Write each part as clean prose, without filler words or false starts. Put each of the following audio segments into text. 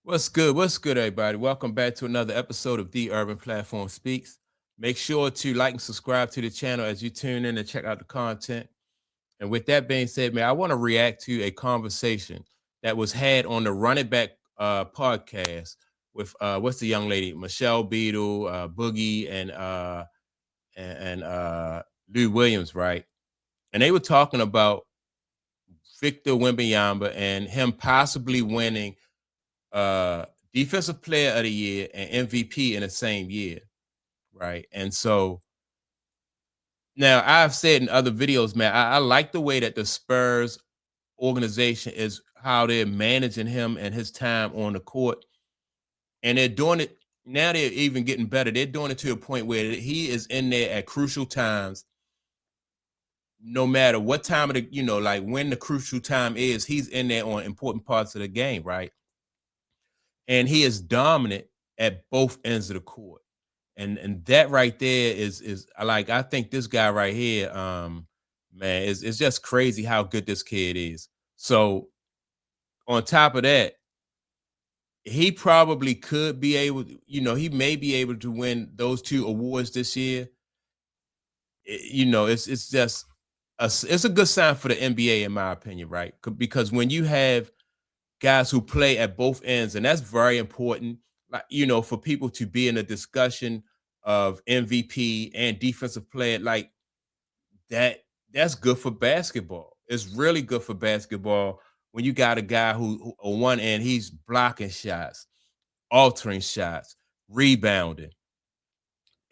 What's good? What's good, everybody? Welcome back to another episode of The Urban Platform Speaks. Make sure to like and subscribe to the channel as you tune in and check out the content. And with that being said, man, I want to react to a conversation that was had on the Running Back podcast with what's the young lady, Michelle Beadle, Boogie, and Lou Williams, right? And they were talking about Victor Wembanyama and him possibly winning uh defensive player of the year and MVP in the same year, right? And so now I've said in other videos, man, I like the way that the Spurs organization is how they're managing him and his time on the court. And they're doing it now, they're even getting better. They're doing it to a point where he is in there at crucial times, no matter what time of the, like when the crucial time is, he's in there on important parts of the game, right? And he is dominant at both ends of the court. And that right there is like, I think this guy right here, man, is just crazy how good this kid is. So on top of that, he probably could be able, he may be able to win those two awards this year. It's just it's a good sign for the NBA, in my opinion, right? Because when you have guys who play at both ends, and that's very important. Like, for people to be in a discussion of MVP and defensive player, like that, that's good for basketball. It's really good for basketball when you got a guy who on one end, he's blocking shots, altering shots, rebounding,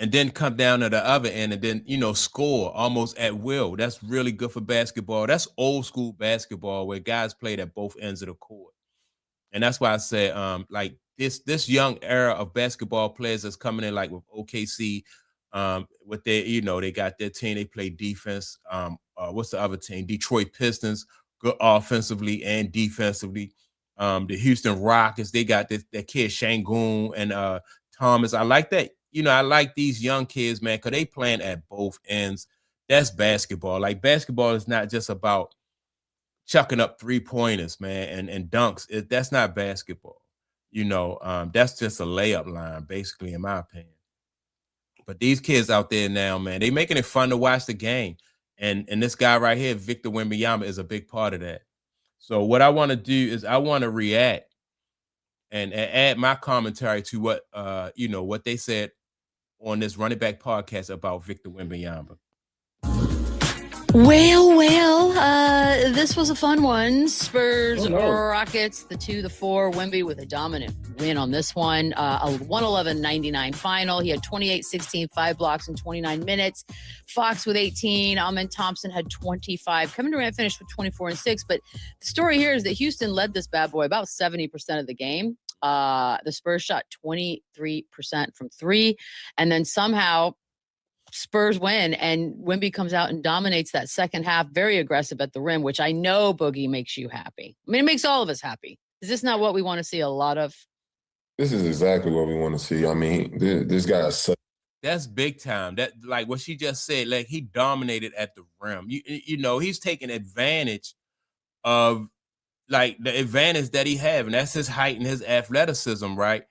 and then come down to the other end and then, score almost at will. That's really good for basketball. That's old school basketball where guys played at both ends of the court. And that's why I said, like this young era of basketball players that's coming in, like with OKC, what they, they got their team, they play defense. What's the other team? Detroit Pistons, good offensively and defensively. The Houston Rockets, they got that kid Shangoon and Thomas. I like that. I like these young kids, man, because they playing at both ends. That's basketball. Like basketball is not just about chucking up 3-pointers, man, and dunks. That's not basketball. That's just a layup line, basically, in my opinion. But these kids out there now, man, they making it fun to watch the game. And this guy right here, Victor Wembanyama, is a big part of that. So what I want to do is I want to react and add my commentary to what they said on this running back podcast about Victor Wembanyama. This was a fun one. Spurs, Rockets, the 2-4. Wemby with a dominant win on this one. A 111-99 final. He had 28, 16, 5 blocks in 29 minutes. Fox with 18. Amen Thompson had 25. Kevin Durant finished with 24 and 6. But the story here is that Houston led this bad boy about 70% of the game. The Spurs shot 23% from three. And then somehow Spurs win, and Wemby comes out and dominates that second half, very aggressive at the rim, which I know, Boogie, makes you happy. I mean, it makes all of us happy. Is this not what we want to see a lot of? This is exactly what we want to see. I mean, this guy is such. That's big time. That, like what she just said, like he dominated at the rim. He's taking advantage of like the advantage that he have, and that's his height and his athleticism, right?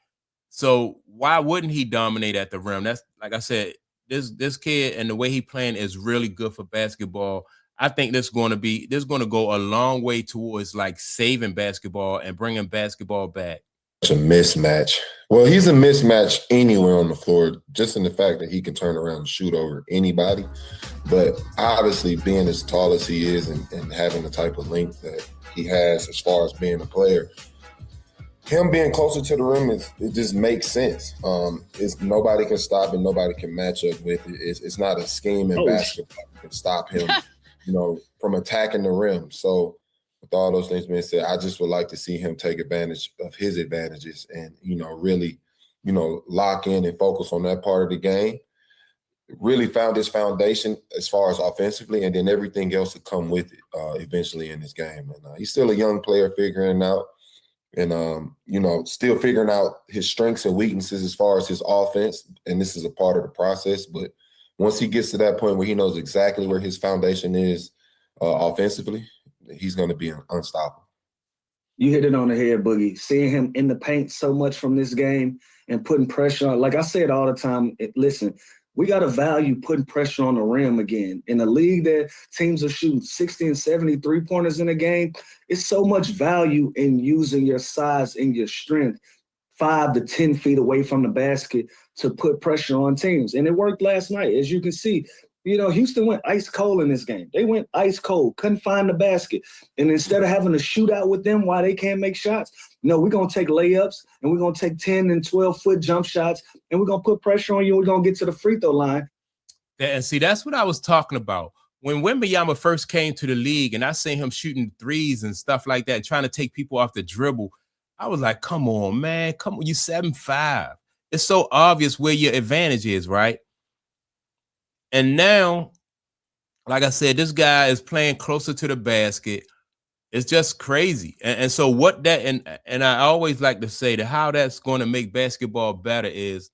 So why wouldn't he dominate at the rim? That's, like I said, this kid and the way he playing is really good for basketball. I think this is going to go a long way towards like saving basketball and bringing basketball back. A mismatch. Well, he's a mismatch anywhere on the floor, just in the fact that he can turn around and shoot over anybody. But obviously, being as tall as he is and having the type of length that he has as far as being a player, him being closer to the rim, it just makes sense. It's nobody can stop and nobody can match up with it. It's not a scheme in basketball that can stop him, from attacking the rim. So with all those things being said, I just would like to see him take advantage of his advantages and, really, lock in and focus on that part of the game. Really found his foundation as far as offensively, and then everything else to come with it eventually in this game. And he's still a young player figuring out. And, still figuring out his strengths and weaknesses as far as his offense. And this is a part of the process. But once he gets to that point where he knows exactly where his foundation is offensively, he's going to be unstoppable. You hit it on the head, Boogie. Seeing him in the paint so much from this game and putting pressure on, like I say it all the time, listen, we got to value putting pressure on the rim again. In a league that teams are shooting 60 and 70 3-pointers in a game, it's so much value in using your size and your strength 5 to 10 feet away from the basket to put pressure on teams. And it worked last night. As you can see, Houston went ice cold in this game. They went ice cold, couldn't find the basket. And instead of having a shootout with them while they can't make shots, no, we're going to take layups and we're going to take 10 and 12-foot jump shots and we're going to put pressure on you. We're going to get to the free throw line. And see, that's what I was talking about. When Wembanyama first came to the league and I seen him shooting threes and stuff like that, trying to take people off the dribble, I was like, come on, man. Come on, you 7'5". It's so obvious where your advantage is, right? And now, like I said, this guy is playing closer to the basket. It's just crazy. And so what that, and I always like to say that how that's going to make basketball better is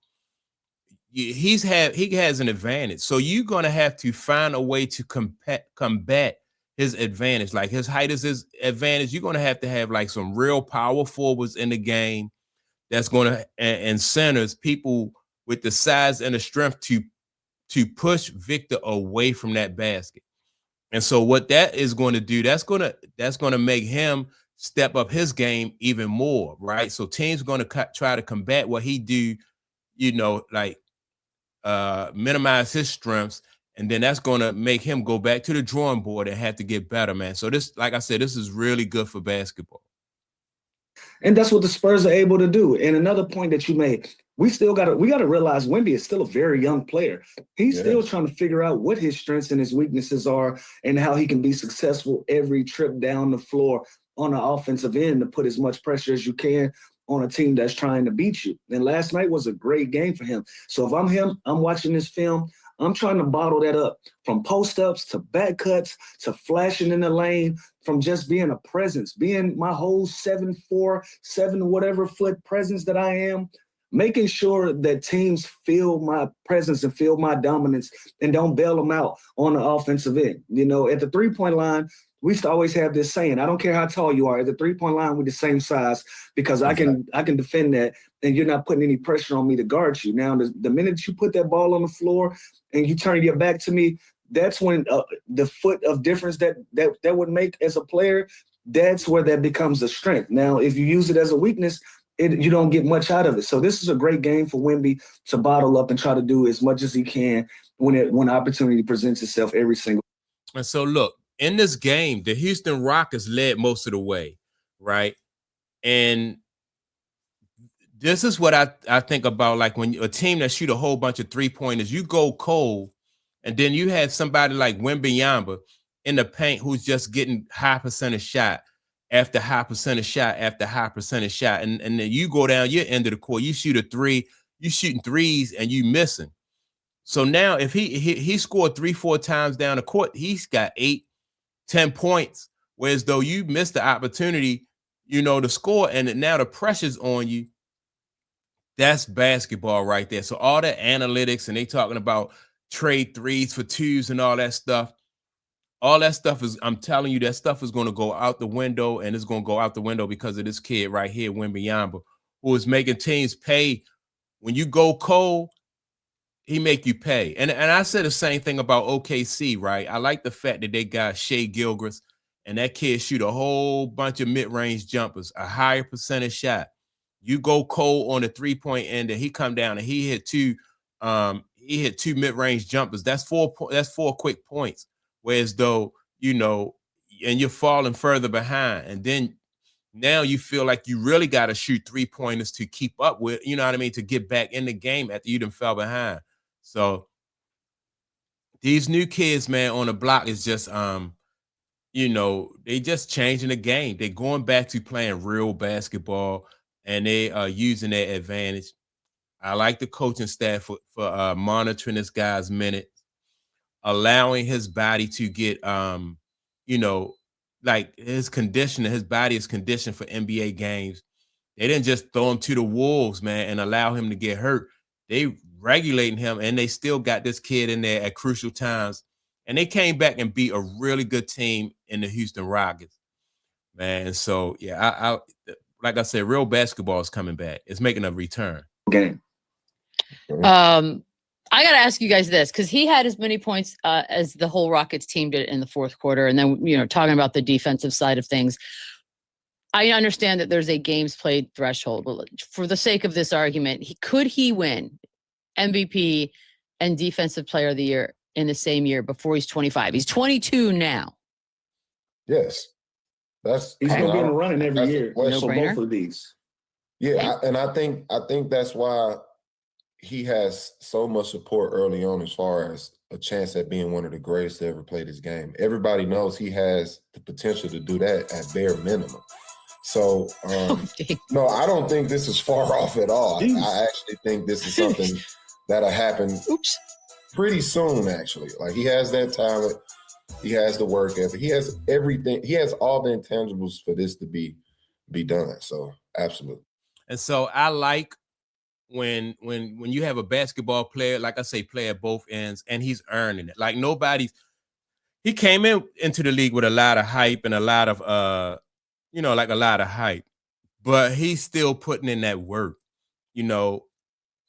he has an advantage. So you're going to have to find a way to combat his advantage. Like his height is his advantage. You're going to have like some real power forwards in the game that's going to, and centers, people with the size and the strength to push Victor away from that basket. And so what that is going to do, that's going to make him step up his game even more, right? So teams are going to try to combat what he do, like minimize his strengths, and then that's going to make him go back to the drawing board and have to get better, man. So this, like I said, this is really good for basketball. And that's what the Spurs are able to do. And another point that you made, we got to realize Wemby is still a very young player. He's still trying to figure out what his strengths and his weaknesses are and how he can be successful every trip down the floor on the offensive end to put as much pressure as you can on a team that's trying to beat you. And last night was a great game for him. So if I'm him, I'm watching this film, I'm trying to bottle that up from post-ups to back cuts to flashing in the lane, from just being a presence, being my whole 7'4", 7 whatever foot presence that I am, making sure that teams feel my presence and feel my dominance and don't bail them out on the offensive end. At the three-point line, we used to always have this saying, I don't care how tall you are, at the three-point line, we're the same size because I can defend that and you're not putting any pressure on me to guard you. Now, the minute you put that ball on the floor and you turn your back to me, that's when the foot of difference that would make as a player, that's where that becomes a strength. Now, if you use it as a weakness, you don't get much out of it. So this is a great game for Wemby to bottle up and try to do as much as he can when opportunity presents itself every single. And so look, in this game, the Houston Rockets led most of the way, right? And this is what I think about, like when a team that shoot a whole bunch of three-pointers, you go cold, and then you have somebody like Wembanyama in the paint who's just getting high percentage shot after high percentage shot after high percentage shot. And then you go down your end of the court, you shoot a three, you shooting threes and you missing. So now if he scored 3-4 times down the court, he's got 8-10 points. Whereas though you missed the opportunity, to score, and now the pressure's on you. That's basketball right there. So all that analytics, and they talking about trade threes for twos and all that stuff is, I'm telling you, that stuff is going to go out the window, and it's going to go out the window because of this kid right here, Wembanyama, who is making teams pay. When you go cold, he make you pay. And I said the same thing about OKC, right? I like the fact that they got Shea Gilgeous, and that kid shoot a whole bunch of mid-range jumpers, a higher percentage shot. You go cold on the three-point end, and he come down and he hit two mid-range jumpers. That's 4 quick points. Whereas though, and you're falling further behind, and then now you feel like you really got to shoot 3-pointers to keep up with, you know what I mean, to get back in the game after you done fell behind. So these new kids, man, on the block is just they just changing the game. They're going back to playing real basketball, and they are using their advantage. I like the coaching staff for monitoring this guy's minutes, allowing his body to get, like his conditioning, his body is conditioned for NBA games. They didn't just throw him to the wolves, man, and allow him to get hurt. They regulating him, and they still got this kid in there at crucial times. And they came back and beat a really good team in the Houston Rockets. man. So yeah, I like I said, real basketball is coming back. It's making a return. Game. I got to ask you guys this, because he had as many points as the whole Rockets team did in the fourth quarter. And then, talking about the defensive side of things, I understand that there's a games played threshold. But for the sake of this argument, could he win MVP and Defensive Player of the Year in the same year before he's 25? He's 22 now. Yes. He's going to be in the running every year for No-brainer. both of these. Yeah, and I think that's why he has so much support early on as far as a chance at being one of the greatest to ever play this game. Everybody knows he has the potential to do that at bare minimum. So, no, I don't think this is far off at all. I actually think this is something that'll happen pretty soon, actually. Like, he has that talent. He has the work ethic. He has everything. He has all the intangibles for this to be done. So, absolutely. And so I like when you have a basketball player, like I say, play at both ends, and he's earning it. Like he came into the league with a lot of hype and a lot of like a lot of hype, but he's still putting in that work,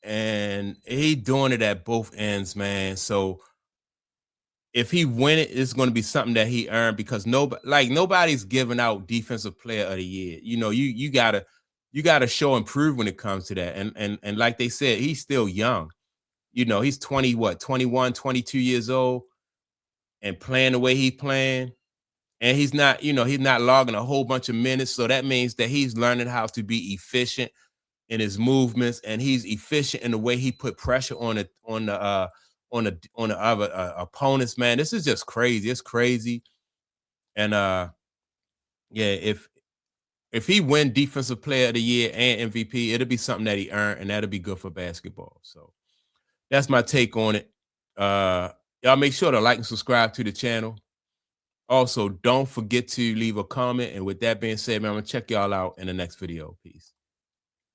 and he doing it at both ends, man. So if he win it, it's going to be something that he earned, because nobody's giving out Defensive Player of the Year. You gotta show and prove when it comes to that. And like they said, he's still young. He's 21, 22 years old, and playing the way he's playing. And he's not logging a whole bunch of minutes. So that means that he's learning how to be efficient in his movements, and he's efficient in the way he put pressure on the other opponents, man. This is just crazy. It's crazy. And yeah, if he win Defensive Player of the Year and MVP, it'll be something that he earned, and that'll be good for basketball. So that's my take on it. Y'all make sure to like and subscribe to the channel. Also, don't forget to leave a comment. And with that being said, man, I'm gonna check y'all out in the next video. Peace.